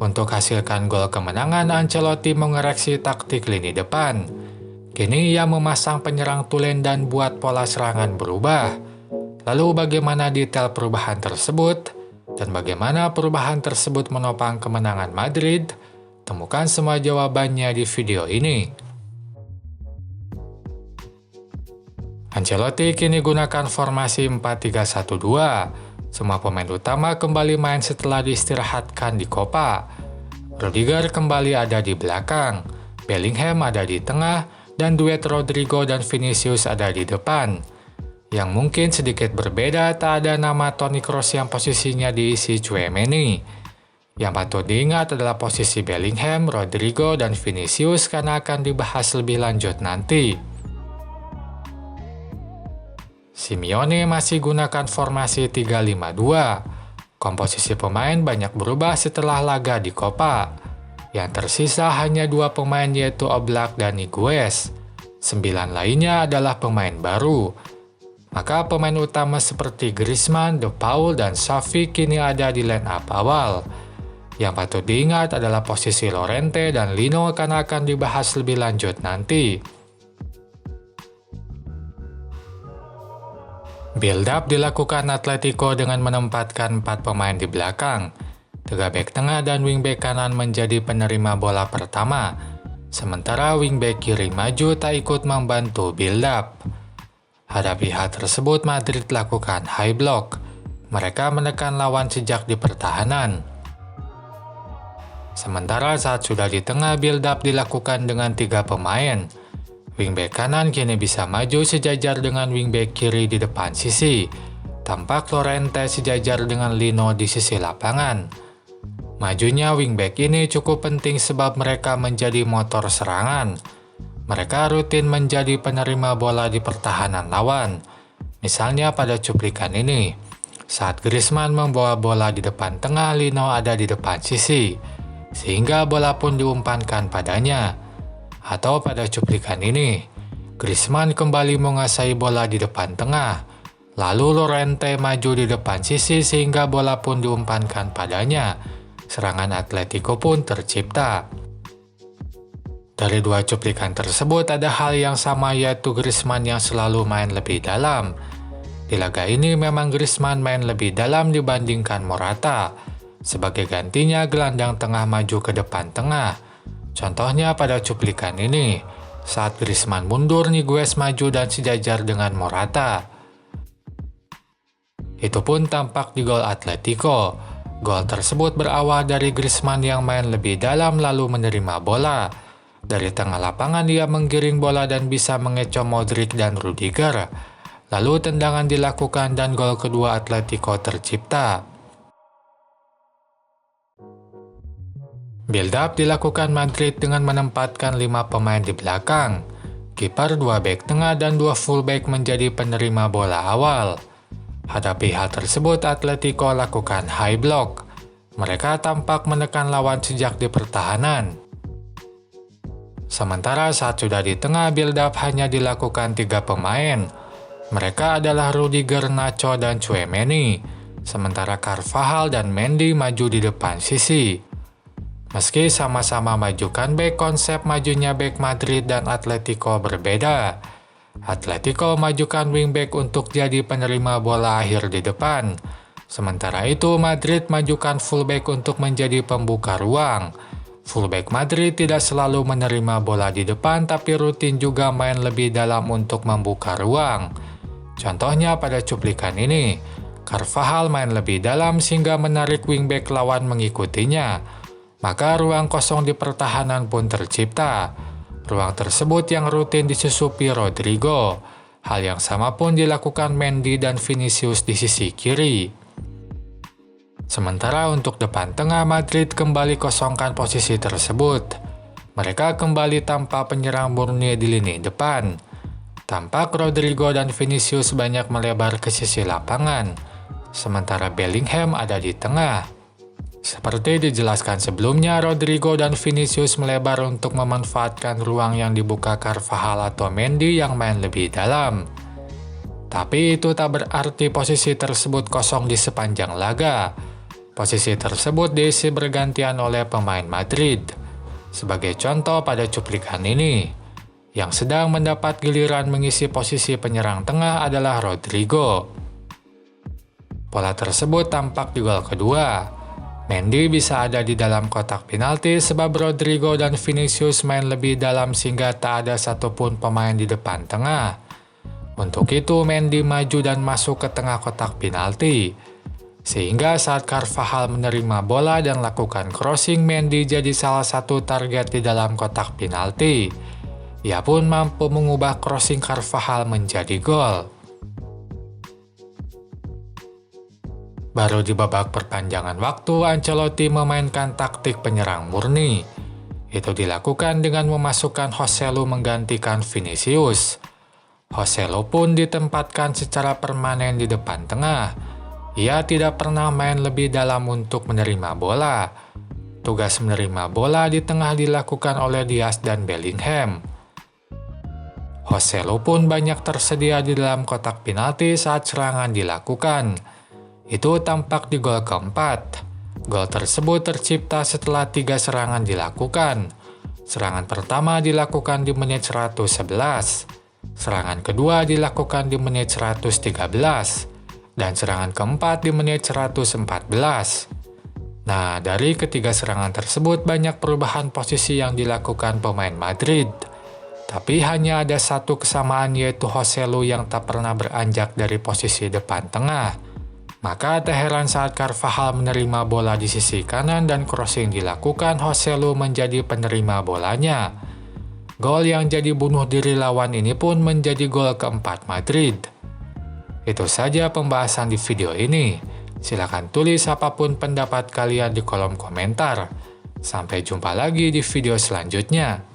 Untuk hasilkan gol kemenangan, Ancelotti mengoreksi taktik lini depan. Kini ia memasang penyerang tulen dan buat pola serangan berubah. Lalu bagaimana detail perubahan tersebut? Dan bagaimana perubahan tersebut menopang kemenangan Madrid? Temukan semua jawabannya di video ini. Ancelotti kini gunakan formasi 4-3-1-2. Semua pemain utama kembali main setelah diistirahatkan di Copa. Rudiger kembali ada di belakang, Bellingham ada di tengah, dan duet Rodrigo dan Vinicius ada di depan. Yang mungkin sedikit berbeda, tak ada nama Toni Kroos yang posisinya diisi Tchouaméni. Yang patut diingat adalah posisi Bellingham, Rodrigo, dan Vinicius karena akan dibahas lebih lanjut nanti. Simeone masih gunakan formasi 3-5-2. Komposisi pemain banyak berubah setelah laga di Copa. Yang tersisa hanya 2 pemain yaitu Oblak dan Higuaín. 9 lainnya adalah pemain baru. Maka pemain utama seperti Griezmann, De Paul, dan Xavi kini ada di line up awal. Yang patut diingat adalah posisi Llorente dan Lino karena akan dibahas lebih lanjut nanti. Build-up dilakukan Atletico dengan menempatkan 4 pemain di belakang. 3 bek tengah dan wingback kanan menjadi penerima bola pertama, sementara wingback kiri maju tak ikut membantu build-up. Hadapi hal tersebut, Madrid lakukan high block. Mereka menekan lawan sejak di pertahanan. Sementara saat sudah di tengah, build-up dilakukan dengan 3 pemain. Wingback kanan kini bisa maju sejajar dengan wingback kiri di depan sisi. Tampak Llorente sejajar dengan Lino di sisi lapangan. Majunya wingback ini cukup penting sebab mereka menjadi motor serangan. Mereka rutin menjadi penerima bola di pertahanan lawan. Misalnya pada cuplikan ini, saat Griezmann membawa bola di depan tengah, Lino ada di depan sisi, sehingga bola pun diumpankan padanya. Atau pada cuplikan ini, Griezmann kembali menguasai bola di depan tengah, lalu Llorente maju di depan sisi sehingga bola pun diumpankan padanya. Serangan Atletico pun tercipta. Dari 2 cuplikan tersebut ada hal yang sama, yaitu Griezmann yang selalu main lebih dalam. Di laga ini memang Griezmann main lebih dalam dibandingkan Morata. Sebagai gantinya, gelandang tengah maju ke depan tengah. Contohnya pada cuplikan ini, saat Griezmann mundur, Higuaín maju dan sejajar dengan Morata. Itu pun tampak di gol Atletico. Gol tersebut berawal dari Griezmann yang main lebih dalam lalu menerima bola. Dari tengah lapangan dia menggiring bola dan bisa mengecoh Modric dan Rudiger. Lalu tendangan dilakukan dan gol kedua Atletico tercipta. Build-up dilakukan Madrid dengan menempatkan 5 pemain di belakang. Kiper, 2 bek tengah, dan 2 fullback menjadi penerima bola awal. Hadapi hal tersebut, Atletico lakukan high block. Mereka tampak menekan lawan sejak di pertahanan. Sementara saat sudah di tengah, build-up hanya dilakukan 3 pemain. Mereka adalah Rudiger, Nacho, dan Tchouaméni. Sementara Carvajal dan Mendy maju di depan sisi. Meski sama-sama majukan bek, konsep majunya bek Madrid dan Atletico berbeda. Atletico majukan wingback untuk jadi penerima bola akhir di depan. Sementara itu, Madrid majukan fullback untuk menjadi pembuka ruang. Fullback Madrid tidak selalu menerima bola di depan, tapi rutin juga main lebih dalam untuk membuka ruang. Contohnya pada cuplikan ini, Carvajal main lebih dalam sehingga menarik wingback lawan mengikutinya. Maka ruang kosong di pertahanan pun tercipta. Ruang tersebut yang rutin disusupi Rodrigo. Hal yang sama pun dilakukan Mendy dan Vinicius di sisi kiri. Sementara untuk depan tengah, Madrid kembali kosongkan posisi tersebut. Mereka kembali tanpa penyerang murni di lini depan. Tampak Rodrigo dan Vinicius banyak melebar ke sisi lapangan. Sementara Bellingham ada di tengah. Seperti dijelaskan sebelumnya, Rodrigo dan Vinicius melebar untuk memanfaatkan ruang yang dibuka Carvajal atau Mendy yang main lebih dalam. Tapi itu tak berarti posisi tersebut kosong di sepanjang laga. Posisi tersebut diisi bergantian oleh pemain Madrid. Sebagai contoh pada cuplikan ini, yang sedang mendapat giliran mengisi posisi penyerang tengah adalah Rodrigo. Pola tersebut tampak di gol kedua. Mendy bisa ada di dalam kotak penalti sebab Rodrigo dan Vinicius main lebih dalam sehingga tak ada satupun pemain di depan tengah. Untuk itu Mendy maju dan masuk ke tengah kotak penalti. Sehingga saat Carvajal menerima bola dan lakukan crossing, Mendy jadi salah satu target di dalam kotak penalti. Ia pun mampu mengubah crossing Carvajal menjadi gol. Baru di babak perpanjangan waktu, Ancelotti memainkan taktik penyerang murni. Itu dilakukan dengan memasukkan Joselu menggantikan Vinicius. Joselu pun ditempatkan secara permanen di depan tengah. Ia tidak pernah main lebih dalam untuk menerima bola. Tugas menerima bola di tengah dilakukan oleh Diaz dan Bellingham. Joselu pun banyak tersedia di dalam kotak penalti saat serangan dilakukan. Itu tampak di gol keempat. Gol tersebut tercipta setelah 3 serangan dilakukan. Serangan pertama dilakukan di menit 111. Serangan kedua dilakukan di menit 113. Dan serangan keempat di menit 114. Nah, dari ketiga serangan tersebut banyak perubahan posisi yang dilakukan pemain Madrid. Tapi hanya ada satu kesamaan, yaitu Joselu yang tak pernah beranjak dari posisi depan tengah. Maka tak heran saat Carvajal menerima bola di sisi kanan dan crossing dilakukan, Joselu menjadi penerima bolanya. Gol yang jadi bunuh diri lawan ini pun menjadi gol keempat Madrid. Itu saja pembahasan di video ini. Silakan tulis apapun pendapat kalian di kolom komentar. Sampai jumpa lagi di video selanjutnya.